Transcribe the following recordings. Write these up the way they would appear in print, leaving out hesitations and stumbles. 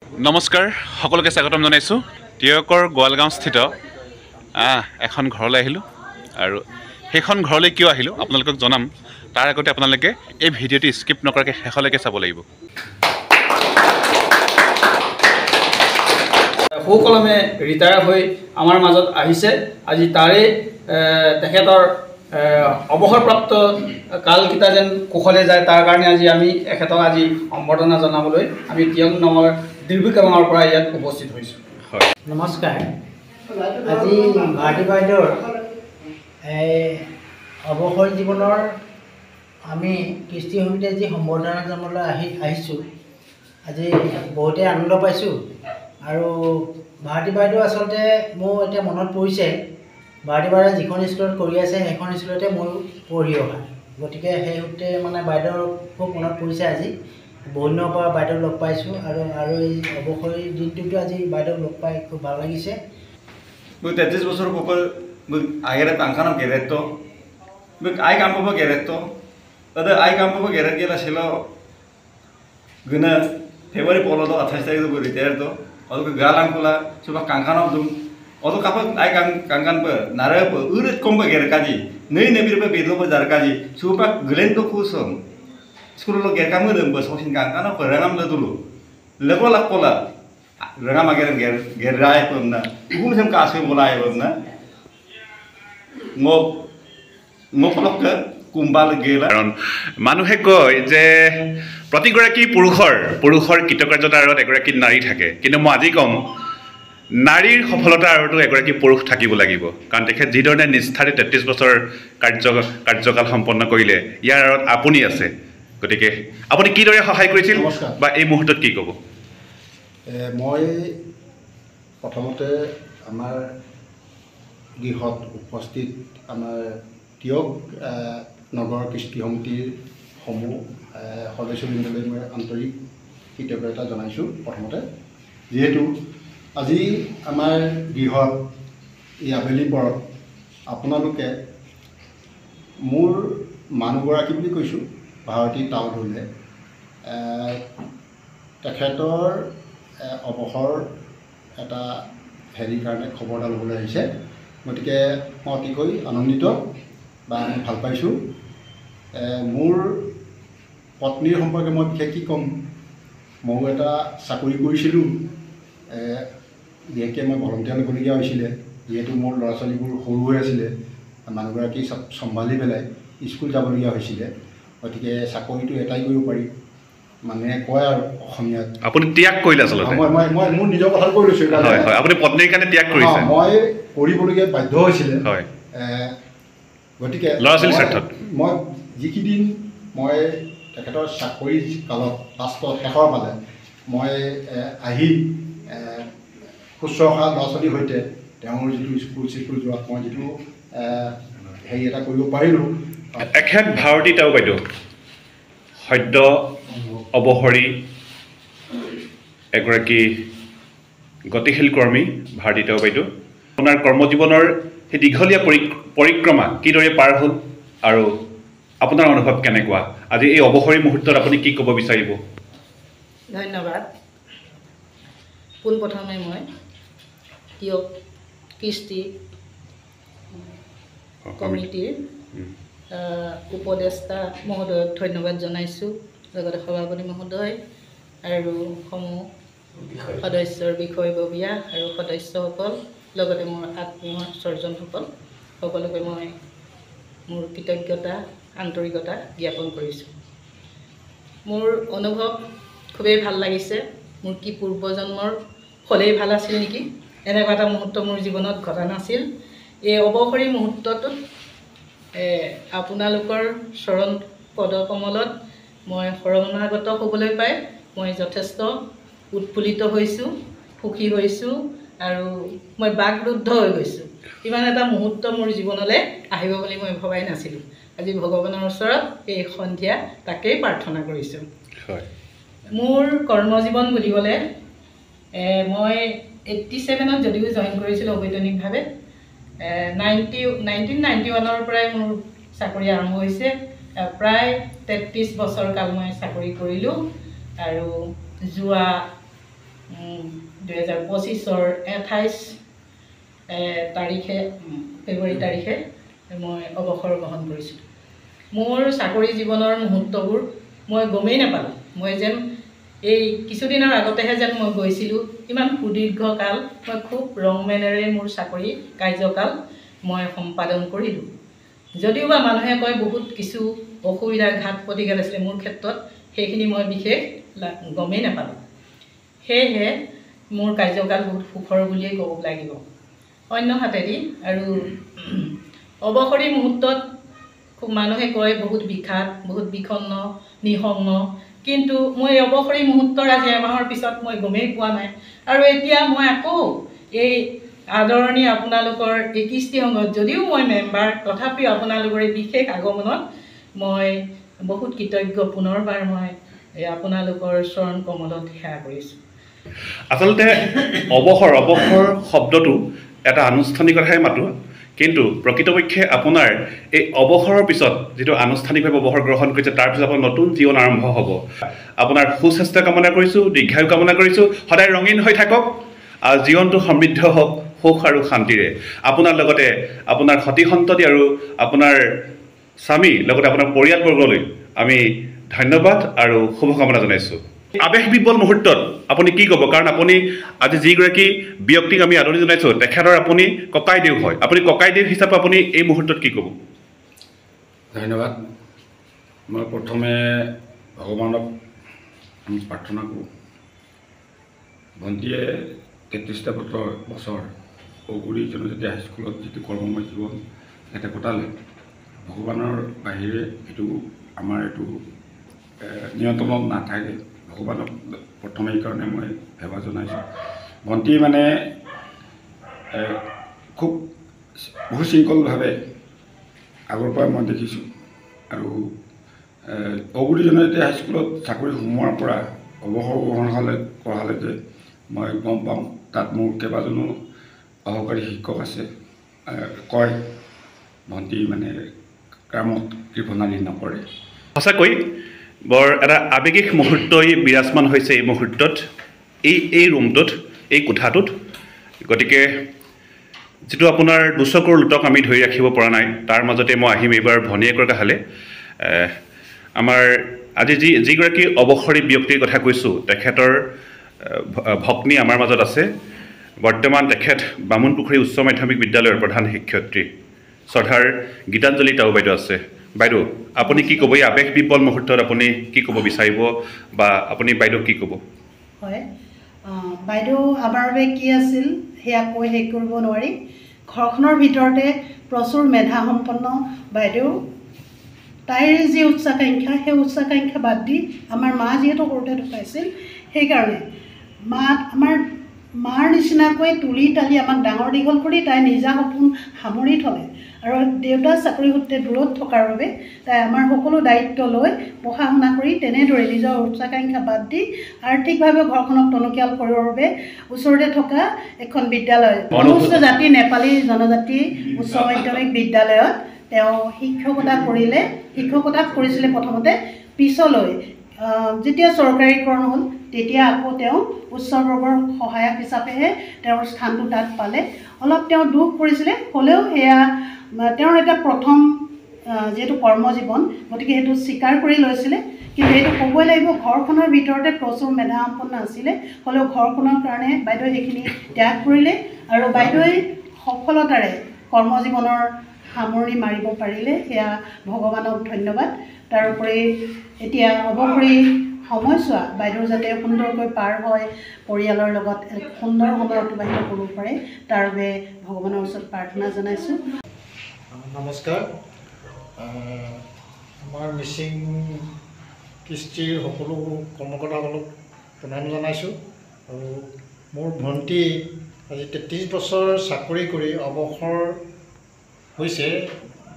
নমস্কাৰ সকলোকে স্বাগতম জনাইছোঁ টিয়কৰ গোৱালগাঁও স্থিত এখন ঘৰলৈ আহিলোঁ আৰু সেইখন ঘৰলৈ কিয় আহিলোঁ আপোনালোকক জনাম তাৰ আগতে আপোনালোকে এই ভিডিঅ'টি স্কিপ নকৰাকৈ শেষলৈকে চাব লাগিব সুকলমে ৰিটায়াৰ হৈ আমাৰ মাজত আহিছে আজি তাৰে তেখেতৰ অৱসৰপ্ৰাপ্ত কালকেইটা যেন কুশলে যায় তাৰ কাৰণে আজি আমি এখেতক আজি সম্বৰ্ধনা জনাবলৈ আমি টিয়ক নামৰ দীৰ্ঘিকাঙৰ পৰা ইয়াত উপস্থিত হৈছোঁ। হয় নমস্কাৰ। আজি ভাৰতী বাইদেউৰ অৱসৰ জীৱনৰ আমি কৃষ্টি সমিতিয়ে যি সম্বৰ্ধনা জনাবলৈ আহিছোঁ আজি বহুতেই আনন্দ পাইছোঁ আৰু ভাৰতী বাইদেউ আচলতে মোৰ এতিয়া মনত পৰিছে ভাৰতী বাইদেৱে যিখন স্কুলত কৰি আছে সেইখন স্কুলতে ময়ো পঢ়ি অহা গতিকে সেই সূত্ৰে মানে বাইদেউৰ খুব মনত পৰিছে আজি বহু দিনৰ পৰা বাইদেউক লগ পাইছোঁ আৰু এই অৱসৰী দিনটোতো আজি বাইদেউক লগ পাই খুব ভাল লাগিছে। Gue 33 বছর পর আগে পাংখানো গেরেট তো আই কাম পাবো গেরেট তো তাদের আই কাম পাবো গেরেট গেলা ছিল গনা ফেব্রুয়ারি 15 28 তারিখ তো রিটায়ার তো অত গালাম কোলা সুবা কাংখানো দুম অত কাপা আই কাংখান পর নারে উরেট কম গেরেট কাজি নেই নেবির পে বেদো বার কাজি সুবা গলেন তো খুসম school lo ger kamu dem bos hosin kankano perangam le dulu lego lak pola rangam ager ger rai pemna ugum sem kasih mulai pemna ngopolok ke kumbal gela কাৰণ মানুহে কয় যে প্ৰতিগৰাকী পুৰুষৰ কৃতকাৰ্যতাৰ আঁৰত এগৰাকী নাৰী থাকে কিন্তু মই আজি ক'ম নাৰীৰ সফলতাৰ আঁৰতো এগৰাকী পুৰুষ থাকিব লাগিব কাৰণ তেখেত যিধৰণে নিষ্ঠাৰে 33 বছৰ কাৰ্যকাল সম্পন্ন কৰিলে ইয়াৰ আঁৰত আপুনি আছে গতিকে আপুনি কিদৰে সহায় কৰিছিল বা এই মুহূৰ্তত কি ক'ব? মই প্ৰথমতে আমাৰ গৃহত উপস্থিত আমাৰ টিয়ক নগৰ কৃষ্টি সমিতিৰ সমূহ সদস্যবৃন্দলৈ মই আন্তৰিক কৃতজ্ঞতা জনাইছোঁ। প্ৰথমতে যিহেতু আজি আমাৰ গৃহত এই আবেলি পৰত আপোনালোকে মোৰ মানুহগৰাকী বুলি কৈছোঁ ভাৰতী টাউনলৈ তেখেতৰ অৱসৰ এটা হেৰিৰ কাৰণে খবৰ এটা ল'বলৈ আহিছে গতিকে মই অতিকৈ আনন্দিত বা মই ভাল পাইছোঁ। মোৰ পত্নীৰ সম্পৰ্কে মই বিশেষ কি ক'ম ময়ো এটা চাকৰি কৰিছিলোঁ বিশেষকৈ মই ভলণ্টিয়াৰ ল'বলগীয়া হৈছিলে যিহেতু মোৰ ল'ৰা ছোৱালীবোৰ সৰু হৈ আছিলে মানুহগৰাকী চম্ভালি পেলাই স্কুল যাবলগীয়া হৈছিলে গতিকে চাকৰিটো এটাই কৰিব পাৰি মানুহে কয় আৰু অসমীয়াত আপুনি ত্যাগ কৰিলে আচলতে মই মোৰ নিজৰ কথা কৈ লৈছোঁ হয় হয় আপুনি পত্নীৰ কাৰণে ত্যাগ কৰিছে মই কৰিবলগীয়া বাধ্য হৈছিলে হয় গতিকে ল'ৰা ছোৱালীৰ স্বাৰ্থত মই যিকেইদিন মই তেখেতৰ চাকৰি কালত লাষ্টত শেষৰ পালে মই আহি শুশ্ৰূষা ল'ৰা ছোৱালীৰ সৈতে তেওঁৰ যিটো স্কুল যোৱাত মই যিটো হেৰি এটা কৰিব পাৰিলোঁ এখেত ভাৰতী টাউ বাইদেউ সদ্য অৱসৰী এগৰাকী গতিশীল কৰ্মী ভাৰতী টাউ বাইদেউ আপোনাৰ কৰ্মজীৱনৰ সেই দীঘলীয়া পৰিক্ৰমা কিদৰে পাৰ হ'ল আৰু আপোনাৰ অনুভৱ কেনেকুৱা আজি এই অৱসৰী মুহূৰ্তত আপুনি কি ক'ব বিচাৰিব? ধন্যবাদ। পোনপ্ৰথমে মই টিয়ক কৃষ্টি কমিটিৰ উপদেষ্টা মহোদয়ক ধন্যবাদ জনাইছোঁ লগতে সভাপতি মহোদয় আৰু সমূহ সদস্যৰ বিষয়ববীয়া আৰু সদস্যসকল লগতে মোৰ আত্মীয় স্বজনসকল সকলোকে মই মোৰ কৃতজ্ঞতা আন্তৰিকতা জ্ঞাপন কৰিছোঁ। মোৰ অনুভৱ খুবেই ভাল লাগিছে মোৰ কি পূৰ্বজন্মৰ ফলেই ভাল আছিল নেকি এনেকুৱা এটা মুহূৰ্ত মোৰ জীৱনত ঘটা নাছিল। এই অৱসৰী মুহূৰ্তটোত আপোনালোকৰ চৰণ পদকমলত মই শৰণাগত হ'বলৈ পাই মই যথেষ্ট উৎফুল্লিত হৈছোঁ সুখী হৈছোঁ আৰু মই বাকৰুদ্ধ হৈ গৈছোঁ। ইমান এটা মুহূৰ্ত মোৰ জীৱনলৈ আহিব বুলি মই ভবাই নাছিলোঁ। আজি ভগৱানৰ ওচৰত এই সন্ধিয়া তাকেই প্ৰাৰ্থনা কৰিছোঁ। মোৰ কৰ্মজীৱন বুলিবলৈ মই 87ত যদিও জইন কৰিছিলোঁ অবৈতনিকভাৱে 1991ৰ পৰাই মোৰ চাকৰি আৰম্ভ হৈছে প্ৰায় 33 বছৰ কাল মই চাকৰি কৰিলোঁ আৰু যোৱা 2025-ৰ 28 তাৰিখে ফেব্ৰুৱাৰী তাৰিখে মই অৱসৰ গ্ৰহণ কৰিছোঁ। মোৰ চাকৰি জীৱনৰ মুহূৰ্তবোৰ মই গমেই নাপালোঁ। মই যেন এই কিছুদিনৰ আগতেহে যেন মই গৈছিলোঁ। ইমান সুদীৰ্ঘ কাল মই খুব ৰংমেনেৰে মোৰ চাকৰি কাৰ্যকাল মই সম্পাদন কৰিলোঁ। যদিওবা মানুহে কয় বহুত কিছু অসুবিধাৰ ঘাট প্ৰতিঘাত আছিলে, মোৰ ক্ষেত্ৰত সেইখিনি মই বিশেষ গমেই নাপালোঁ। সেয়েহে মোৰ কাৰ্যকাল বহুত সুখৰ বুলিয়েই ক'ব লাগিব। অন্য হাতেদি আৰু অৱসৰী মুহূৰ্তত খুব মানুহে কয় বহুত বিষাদ, বহুত বিষণ্ণ, নিঃসংগ, কিন্তু মই অৱসৰী মুহূৰ্তৰ আজি এমাহৰ পিছত মই গমেই পোৱা নাই। আৰু এতিয়া মই আকৌ এই আদৰণীয় আপোনালোকৰ এই কৃষ্টি সংঘত যদিও মই মেম্বাৰ, তথাপিও আপোনালোকৰ এই বিশেষ আগমনত মই বহুত কৃতজ্ঞ। পুনৰবাৰ মই আপোনালোকৰ চৰণ কমলত সেৱা কৰিছোঁ। আচলতে অৱসৰ শব্দটো এটা আনুষ্ঠানিকতাহে মাতো, কিন্তু প্ৰকৃতপক্ষে আপোনাৰ এই অৱসৰৰ পিছত যিটো আনুষ্ঠানিকভাৱে অৱসৰ গ্ৰহণ কৰিছে, তাৰপিছত আপোনাৰ নতুন জীৱন আৰম্ভ হ'ব। আপোনাৰ সুস্বাস্থ্য কামনা কৰিছোঁ, দীৰ্ঘায়ু কামনা কৰিছোঁ। সদায় ৰঙীন হৈ থাকক, জীৱনটো সমৃদ্ধ হওক সুখ আৰু শান্তিৰে। আপোনাৰ লগতে আপোনাৰ সতি সন্ততি আৰু আপোনাৰ স্বামী লগতে আপোনাৰ পৰিয়ালবৰ্গলৈ আমি ধন্যবাদ আৰু শুভকামনা জনাইছোঁ। আৱেশবিবল মুহূৰ্তত আপুনি কি ক'ব? কাৰণ আপুনি আজি যিগৰাকী ব্যক্তিক আমি আদৰণি জনাইছোঁ, তেখেতৰ আপুনি ককাইদেউ হয়। আপুনি ককাইদেউ হিচাপে আপুনি এই মুহূৰ্তত কি ক'ব? ধন্যবাদ। মই প্ৰথমে ভগৱানক আমি প্ৰাৰ্থনা কৰোঁ। ভণ্টীয়ে 33টা বছৰ ঔগুৰি জনজাতীয় হাইস্কুলত যিটো কৰ্মময় জীৱন তেখেতে কটালে, ভগৱানৰ বাহিৰে এইটো আমাৰ এইটো নিয়ন্ত্ৰণত নাথাকে। ভগৱানক প্ৰথমে এইকাৰণে মই সেৱা জনাইছোঁ। ভণ্টী মানে খুব বহু শৃংখলভাৱে আগৰ পৰা মই দেখিছোঁ। আৰু ঔগুৰি জনজাতীয় হাইস্কুলত চাকৰি সোমোৱাৰ পৰা অৱসৰ গ্ৰহণ কৰালে যে মই গম পাওঁ, তাত মোৰ কেইবাজনো সহকাৰী শিক্ষক আছে। কয় ভণ্টী মানে কামত কৃপণালি নকৰে। সঁচাকৈ বৰ এটা আৱেগিক মুহূৰ্তই বিৰাজমান হৈছে এই মুহূৰ্তত, এই ৰুমটোত, এই কোঠাটোত। গতিকে যিটো আপোনাৰ দুচকুৰ লোটক আমি ধৰি ৰাখিব পৰা নাই, তাৰ মাজতে মই আহিম এইবাৰ ভনীয়েকৰ কাষলে। আমাৰ আজি যিগৰাকী অৱসৰী ব্যক্তিৰ কথা কৈছোঁ, তেখেতৰ ভগ্নী আমাৰ মাজত আছে। বৰ্তমান তেখেত বামুণপুখুৰী উচ্চ মাধ্যমিক বিদ্যালয়ৰ প্ৰধান শিক্ষয়িত্ৰী শ্ৰদ্ধাৰ গীতাঞ্জলি তাউ বাইদেউ আছে। বাইদেউ, আপুনি কি ক'ব? এই আৱেশবিবল মুহূৰ্তত আপুনি কি ক'ব বিচাৰিব, বা আপুনি বাইদেউক কি ক'ব? হয়, বাইদেউ আমাৰ বাবে কি আছিল সেয়া কৈ শেষ কৰিব নোৱাৰি। ঘৰখনৰ ভিতৰতে প্ৰচুৰ মেধাসম্পন্ন বাইদেউ। তাইৰ যি উচ্চাকাংক্ষা, সেই উচ্চাকাংক্ষা বাদ দি আমাৰ মা যিহেতু সৰুতে ঢুকাইছিল, সেইকাৰণে আমাৰ মাৰ নিচিনাকৈ তুলি তালি আমাক ডাঙৰ দীঘল কৰি তাই নিজা সপোন সামৰি থ'লে। আৰু দেউতা চাকৰি সূত্ৰে দূৰত থকাৰ বাবে তাই আমাৰ সকলো দায়িত্ব লৈ পঢ়া শুনা কৰি তেনেদৰে নিজৰ উচ্চাকাংক্ষা বাদ দি আৰ্থিকভাৱে ঘৰখনক টনকিয়াল কৰিবৰ বাবে ওচৰতে থকা এখন বিদ্যালয়, অনুসূচিত জাতি নেপালী জনজাতি উচ্চ মাধ্যমিক বিদ্যালয়ত তেওঁ শিক্ষকতা কৰিছিলে প্ৰথমতে। পিছলৈ যেতিয়া চৰকাৰীকৰণ হ'ল, তেতিয়া আকৌ তেওঁ উচ্চ বৰ্গৰ সহায়ক হিচাপেহে তেওঁৰ স্থানটো তাত পালে। অলপ তেওঁ দুখ কৰিছিলে, হ'লেও সেয়া তেওঁৰ এটা প্ৰথম যিহেতু কৰ্মজীৱন, গতিকে সেইটো স্বীকাৰ কৰি লৈছিলে। কিন্তু সেইটো ক'বই লাগিব, ঘৰখনৰ ভিতৰতে প্ৰচুৰ মেধাসম্পন্ন আছিলে, হ'লেও ঘৰখনৰ কাৰণে বাইদেৱে সেইখিনি ত্যাগ কৰিলে। আৰু বাইদেৱে সফলতাৰে কৰ্মজীৱনৰ সামৰণি মাৰিব পাৰিলে, সেয়া ভগৱানক ধন্যবাদ। তাৰোপৰি এতিয়া অৱসৰী সময়ছোৱা বাইদেউ যাতে সুন্দৰকৈ পাৰ হয়, পৰিয়ালৰ লগত সুন্দৰ সময় অতিবাহিত কৰিব পাৰে, তাৰ বাবে ভগৱানৰ ওচৰত প্ৰাৰ্থনা জনাইছোঁ। নমস্কাৰ। আমাৰ মিচিং কৃষ্টিৰ সকলো কৰ্মকৰ্তাসকলক প্ৰণাম জনাইছোঁ। আৰু মোৰ ভণ্টী আজি 33 বছৰ চাকৰি কৰি অৱসৰ হৈছে,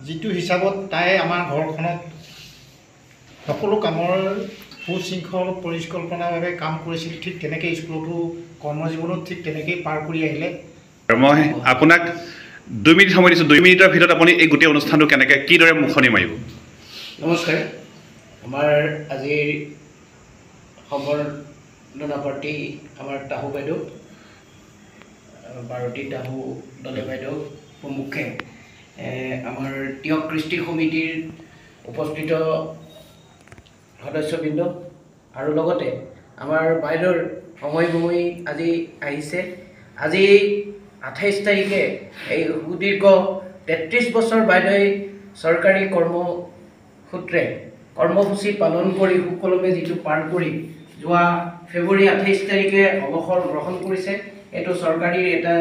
যিটো হিচাপত তাই আমাৰ ঘৰখনত সকলো কামৰ সুশৃংখল পৰিকল্পনাভাৱে কাম কৰিছিল, ঠিক তেনেকৈ স্কুলতো কৰ্মজীৱনত ঠিক তেনেকেই পাৰ কৰি আহিলে। মই আপোনাক 2 মিনিট সময় দিছোঁ। 2 মিনিটৰ ভিতৰত আপুনি এই গোটেই অনুষ্ঠানটো কিদৰে মুখনি মাৰিব? নমস্কাৰ। আমাৰ আজিৰ দনাপাৰ্টি আমাৰ তাহু বাইদেউ ভাৰতী তাহু দলে বাইদেউ প্ৰমুখ্যে আমাৰ তিয়ক কৃষ্টি সমিতিৰ উপস্থিত সদস্যবৃন্দ আৰু লগতে আমাৰ বাইদেউৰ সময় আজি আহিছে। আজি 28 তাৰিখে এই সুদীৰ্ঘ 33 বছৰ বাইদেৱে চৰকাৰী কৰ্মসূত্ৰে কৰ্মসূচী পালন কৰি সুকলমে যিটো পাৰ কৰি যোৱা ফেব্ৰুৱাৰী 28 তাৰিখে অৱসৰ গ্ৰহণ কৰিছে। এইটো চৰকাৰীৰ এটা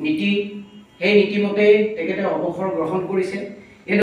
নীতি, সেই নীতিমতে তেখেতে অৱসৰ গ্ৰহণ কৰিছে।